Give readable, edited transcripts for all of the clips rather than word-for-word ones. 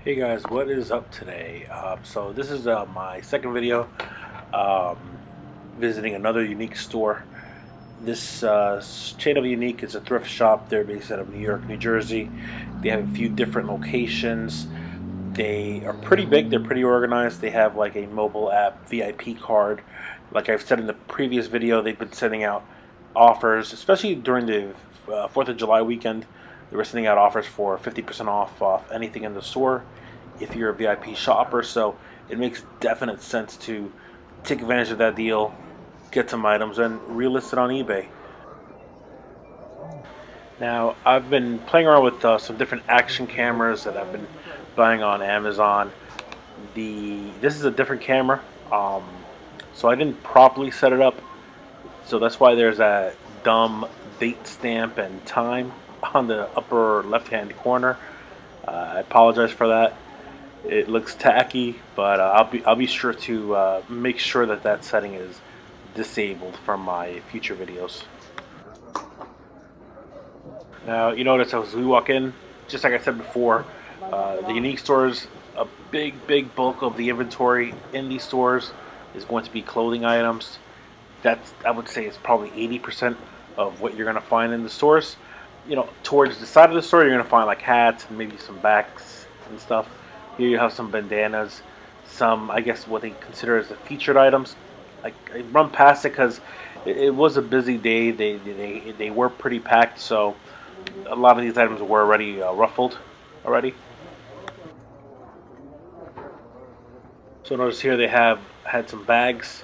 Hey guys, what is up today? So this is my second video um, visiting another unique store. This chain of Unique is a thrift shop. They're based out of New York, New Jersey. They have a few different locations. They are pretty big. They're pretty organized. They have like a mobile app VIP card. Like I've said in the previous video, they've been sending out offers, especially during the 4th of July weekend. They were sending out offers for 50% off anything in the store if you're a VIP shopper. So it makes definite sense to take advantage of that deal, get some items, and relist it on eBay. Now, I've been playing around with some different action cameras that I've been buying on Amazon. This is a different camera, so I didn't properly set it up. So that's why there's a dumb date stamp and time on the upper left-hand corner. I apologize for that. It looks tacky, but I'll be sure to make sure that that setting is disabled from my future videos. Now, you notice as we walk in, just like I said before, the Unique stores, a big bulk of the inventory in these stores is going to be clothing items. That's, I would say, is probably 80% of what you're going to find in the stores. You know, towards the side of the store, you're going to find like hats and maybe some bags and stuff. Here you have some bandanas, some, I guess, what they consider as the featured items. I run past it because it was a busy day. They were pretty packed, so a lot of these items were already ruffled already. So notice here they have had some bags.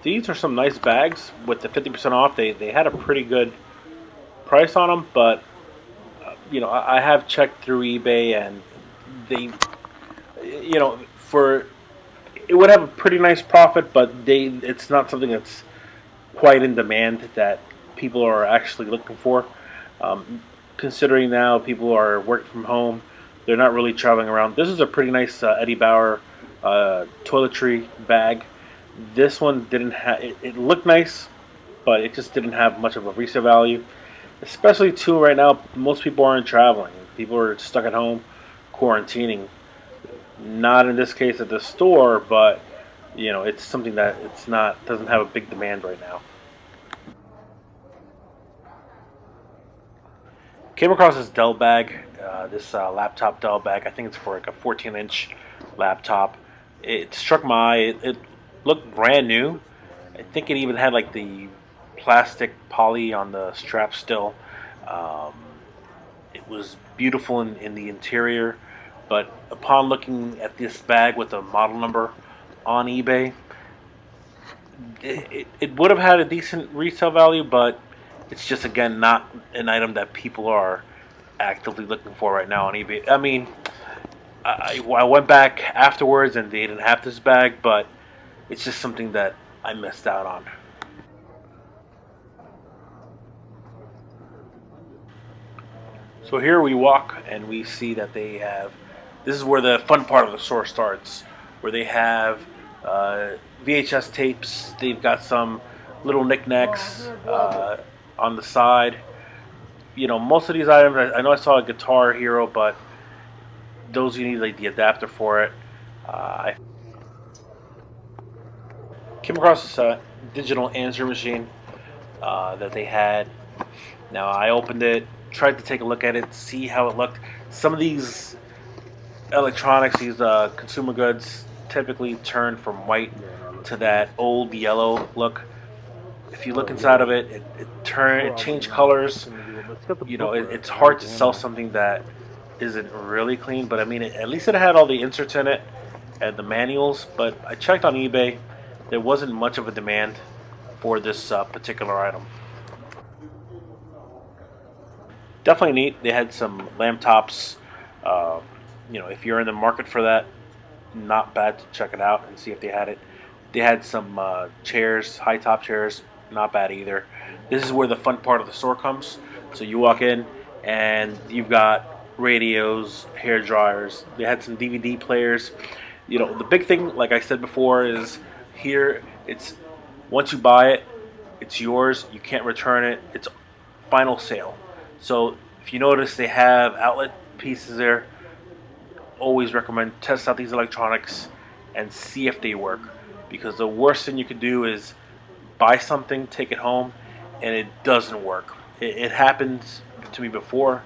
These are some nice bags with the 50% off. They had a pretty good price on them, but you know, I have checked through eBay, and they, you know, for it would have a pretty nice profit, but it's not something that's quite in demand that people are actually looking for. Considering now people are working from home, they're not really traveling around. This is a pretty nice Eddie Bauer toiletry bag. This one didn't have. It looked nice, but it just didn't have much of a resale value. Especially too right now, most people aren't traveling. People are stuck at home, quarantining. Not in this case at the store, but you know, it's something that it's not doesn't have a big demand right now. Came across this Dell bag, this laptop Dell bag. I think it's for like a 14-inch laptop. It struck my eye. It looked brand new. I think it even had like the plastic poly on the strap still. Um, it was beautiful in the interior, but upon looking at this bag with the model number on eBay, it would have had a decent resale value, but it's just again not an item that people are actively looking for right now on eBay. I mean, I went back afterwards and they didn't have this bag, but it's just something that I missed out on. So here we walk and we see that they have. This is where the fun part of the store starts, where they have VHS tapes. They've got some little knickknacks on the side. You know, most of these items. I know I saw a Guitar Hero, but those you need like the adapter for it. I came across this digital answering machine that they had. Now I opened it, tried to take a look at it, see how it looked. Some of these electronics, these consumer goods, typically turn from white to that old yellow look. If you look inside of it, it changed colors. You know, it's hard to sell something that isn't really clean. But I mean, at least it had all the inserts in it and the manuals. But I checked on eBay, there wasn't much of a demand for this particular item. Definitely neat. They had some lamp tops. Uh, you know, if you're in the market for that, not bad to check it out and see if they had it. They had some chairs, high top chairs, not bad either. This is where the fun part of the store comes. So you walk in and you've got radios, hair dryers. They had some DVD players. You know, the big thing, like I said before, is here it's once you buy it, it's yours. You can't return it. It's final sale. So if you notice, they have outlet pieces there. always recommend test out these electronics and see if they work, because the worst thing you could do is buy something, take it home, and it doesn't work. It happened to me before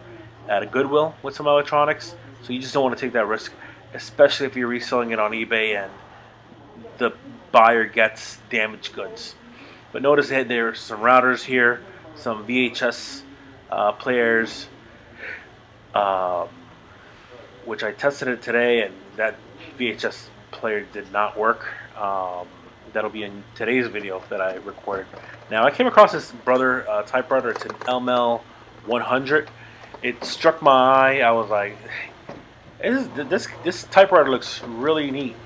at a Goodwill with some electronics, so you just don't want to take that risk, especially if you're reselling it on eBay and the buyer gets damaged goods. But notice that there's some routers here, some VHS players, uh, which I tested it today, and that VHS player did not work. That'll be in today's video that I recorded. Now I came across this brother typewriter. It's an ML 100. It struck my eye. I was like, this typewriter looks really neat.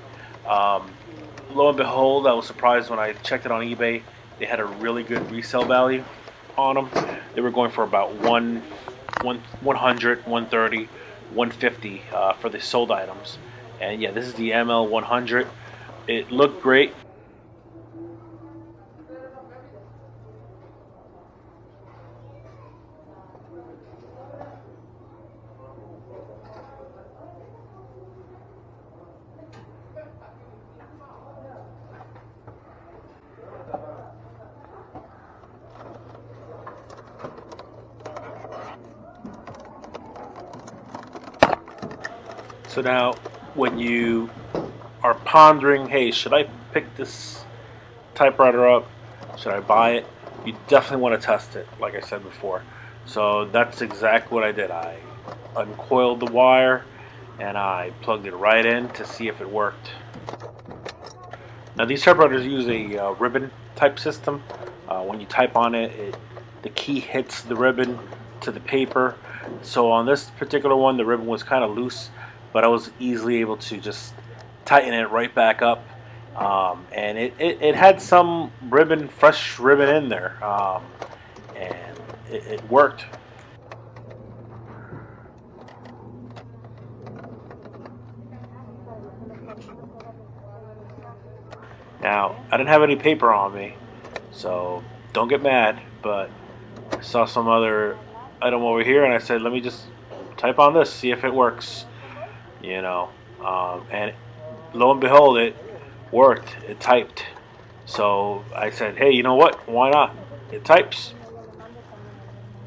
Lo and behold, I was surprised when I checked it on eBay. They had a really good resale value on them. They were going for about 100, 130, 150 for the sold items. And yeah, this is the ML 100. It looked great. So now, when you are pondering, hey, should I pick this typewriter up? Should I buy it? You definitely want to test it, like I said before. So that's exactly what I did. I uncoiled the wire and I plugged it right in to see if it worked. Now these typewriters use a ribbon type system. When you type on it, the key hits the ribbon to the paper. So on this particular one, the ribbon was kind of loose, but I was easily able to just tighten it right back up. And it had some ribbon, fresh ribbon in there, and it worked. Now, I didn't have any paper on me, so don't get mad, but I saw some other item over here and I said, let me just type on this, see if it works, you know. And lo and behold, it worked. It typed. So I said, hey, you know what? Why not? It types.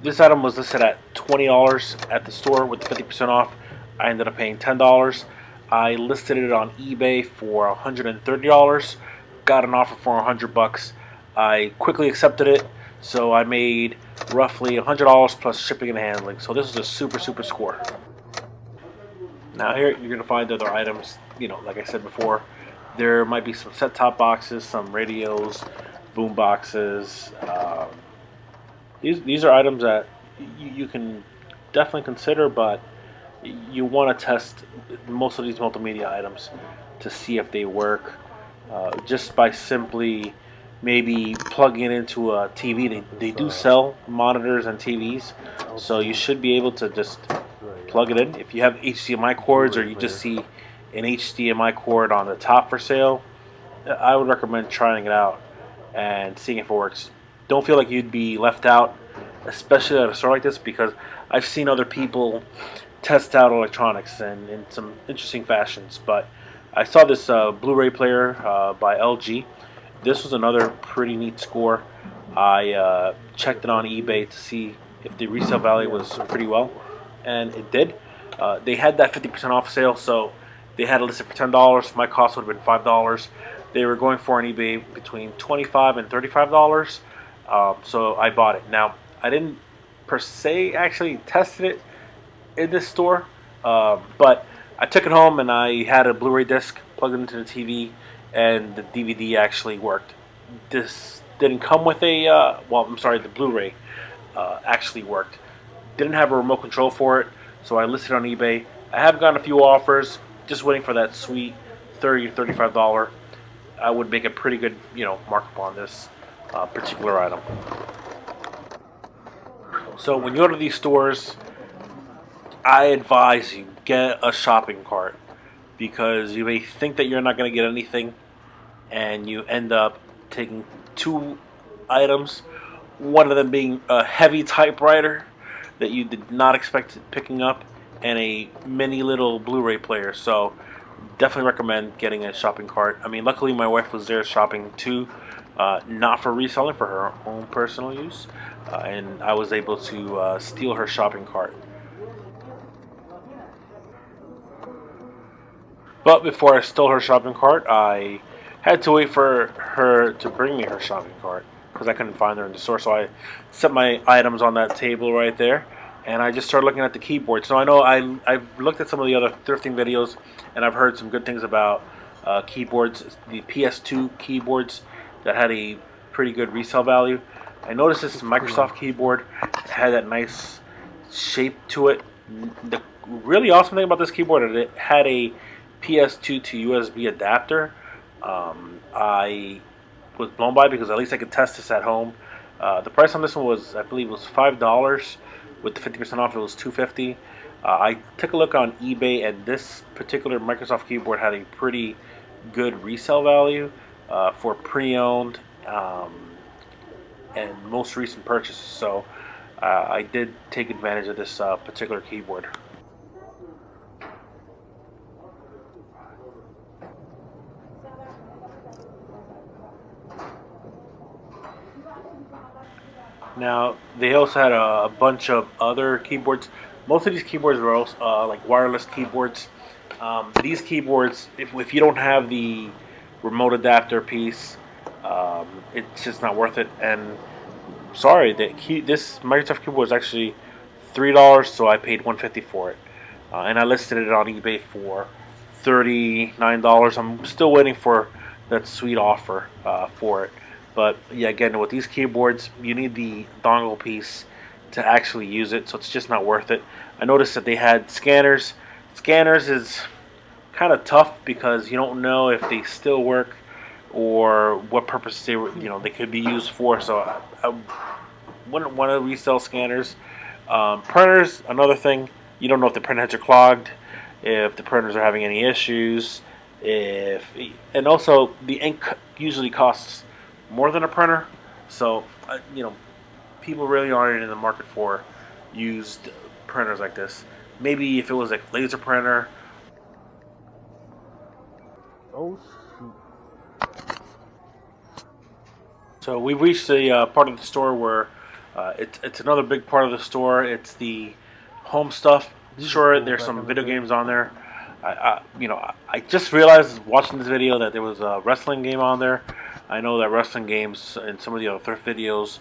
This item was listed at $20 at the store with 50% off. I ended up paying $10. I listed it on eBay for $130. Got an offer for $100. I quickly accepted it, so I made roughly $100 plus shipping and handling. So this is a super score. Now here you're gonna find other items. You know, like I said before, there might be some set-top boxes, some radios, boom boxes. These are items that you can definitely consider, but you want to test most of these multimedia items to see if they work, just by simply maybe plugging it into a TV. They do sell monitors and TVs, so you should be able to just plug it in. If you have HDMI cords or you just see an HDMI cord on the top for sale, I would recommend trying it out and seeing if it works. Don't feel like you'd be left out, especially at a store like this, because I've seen other people test out electronics and in some interesting fashions. But I saw this Blu-ray player by LG. This was another pretty neat score. I checked it on eBay to see if the resale value was pretty well, and it did. They had that 50% off sale, so they had it listed for $10. My cost would have been $5. They were going for on eBay between $25 and $35. So I bought it. Now, I didn't per se actually tested it in this store, but I took it home and I had a Blu-ray disc plugged into the TV, and the DVD actually worked. This didn't come with a, the Blu-ray actually worked. Didn't have a remote control for it, so I listed it on eBay. I have gotten a few offers, just waiting for that sweet $30 or $35. I would make a pretty good, markup on this particular item. So when you go to these stores, I advise you get a shopping cart, because you may think that you're not going to get anything and you end up taking two items, one of them being a heavy typewriter that you did not expect picking up, and a mini little Blu-ray player. So definitely recommend getting a shopping cart. I mean, luckily my wife was there shopping too, not for reselling, for her own personal use, and I was able to steal her shopping cart. But before I stole her shopping cart, I had to wait for her to bring me her shopping cart because I couldn't find her in the store. So I set my items on that table right there, and I just started looking at the keyboard. So I know I've looked at some of the other thrifting videos, and I've heard some good things about keyboards. The PS2 keyboards that had a pretty good resale value. I noticed this Microsoft keyboard had that nice shape to it. The really awesome thing about this keyboard is it had a PS2 to USB adapter. I was blown by because at least I could test this at home. The price on this one was, I believe, was $5. With the 50% off, it was $2.50. I took a look on eBay, and this particular Microsoft keyboard had a pretty good resale value for pre-owned and most recent purchases. So I did take advantage of this particular keyboard. Now, they also had a bunch of other keyboards. Most of these keyboards were also, like wireless keyboards. These keyboards, if you don't have the remote adapter piece, it's just not worth it. And sorry, this Microsoft keyboard was actually $3, so I paid $150 for it. And I listed it on eBay for $39. I'm still waiting for that sweet offer for it. But yeah, again, with these keyboards, you need the dongle piece to actually use it, so it's just not worth it. I noticed that they had scanners. Scanners is kind of tough because you don't know if they still work or what purpose they could be used for. So I wouldn't want to resell scanners. Printers, another thing. You don't know if the printer heads are clogged, if the printers are having any issues, and also the ink usually costs more than a printer. So people really aren't in the market for used printers like this. Maybe if it was like laser printer. Oh shoot. So we've reached the part of the store where it's another big part of the store. It's the home stuff. Sure, there's some video games on there. I just realized watching this video that there was a wrestling game on there. I know that wrestling games in some of the other thrift videos,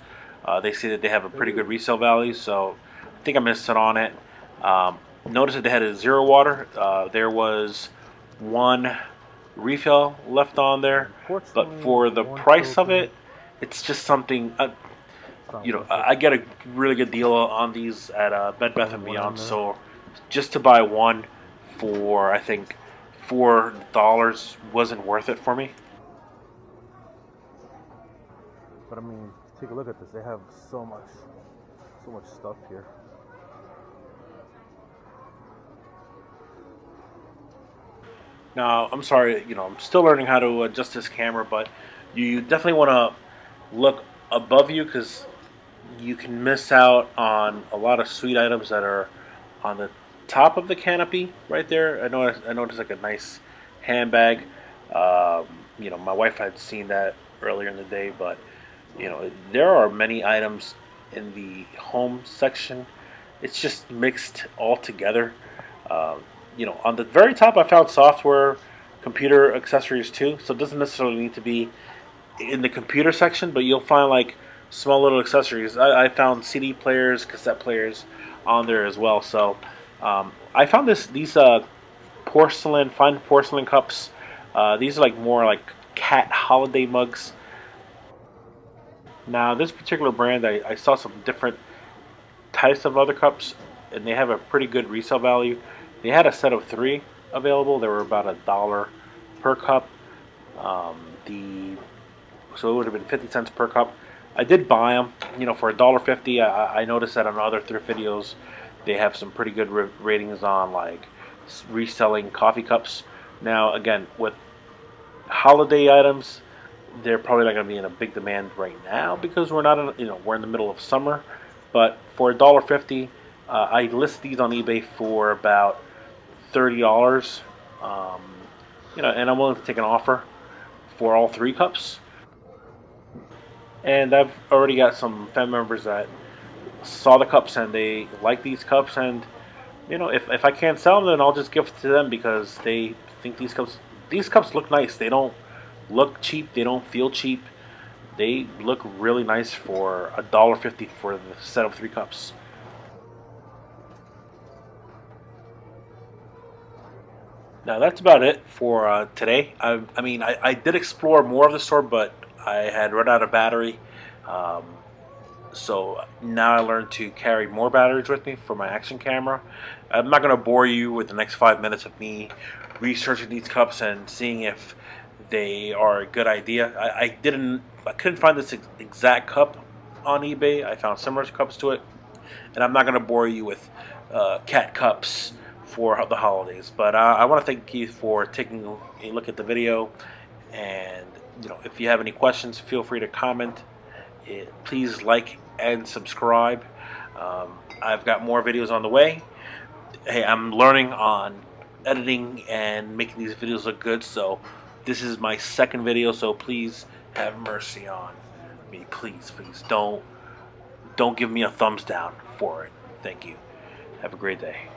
they say that they have a pretty good resale value. So I think I missed it on it. Notice that they had a zero water. There was one refill left on there, but for the price of it, it's just something. I get a really good deal on these at Bed Bath and Beyond. So just to buy one for, I think, $4 wasn't worth it for me. But I mean, take a look at this. They have so much stuff here. Now, I'm sorry, I'm still learning how to adjust this camera, but you definitely want to look above you because you can miss out on a lot of sweet items that are on the top of the canopy right there. I noticed like a nice handbag. My wife had seen that earlier in the day, but there are many items in the home section. It's just mixed all together. On the very top, I found software, computer accessories too. So it doesn't necessarily need to be in the computer section, but you'll find like small little accessories. I found CD players, cassette players on there as well. So I found these fine porcelain cups. These are like more like cat holiday mugs. Now, this particular brand, I saw some different types of other cups, and they have a pretty good resale value. They had a set of 3 available. They were about $1 per cup. So it would have been 50 cents per cup. I did buy them, for $1.50. I noticed that on other thrift videos, they have some pretty good ratings on like reselling coffee cups. Now, again, with holiday items, they're probably not going to be in a big demand right now because we're not we're in the middle of summer. But for $1.50, I list these on eBay for about $30. Um, and I'm willing to take an offer for all three cups. And I've already got some family members that saw the cups and they like these cups. And if I can't sell them, then I'll just give it to them because they think these cups look nice. They don't look cheap. They don't feel cheap. They look really nice for $1.50 for the set of three cups. Now that's about it for today. I did explore more of the store, but I had run out of battery. Um, so now I learned to carry more batteries with me for my action camera. I'm not going to bore you with the next 5 minutes of me researching these cups and seeing if they are a good idea. I couldn't find this exact cup on eBay. I found similar cups to it, and I'm not going to bore you with cat cups for the holidays. But I want to thank you for taking a look at the video, and if you have any questions, feel free to comment. Please like and subscribe. I've got more videos on the way. Hey, I'm learning on editing and making these videos look good, so this is my second video, so please have mercy on me. Please don't give me a thumbs down for it. Thank you. Have a great day.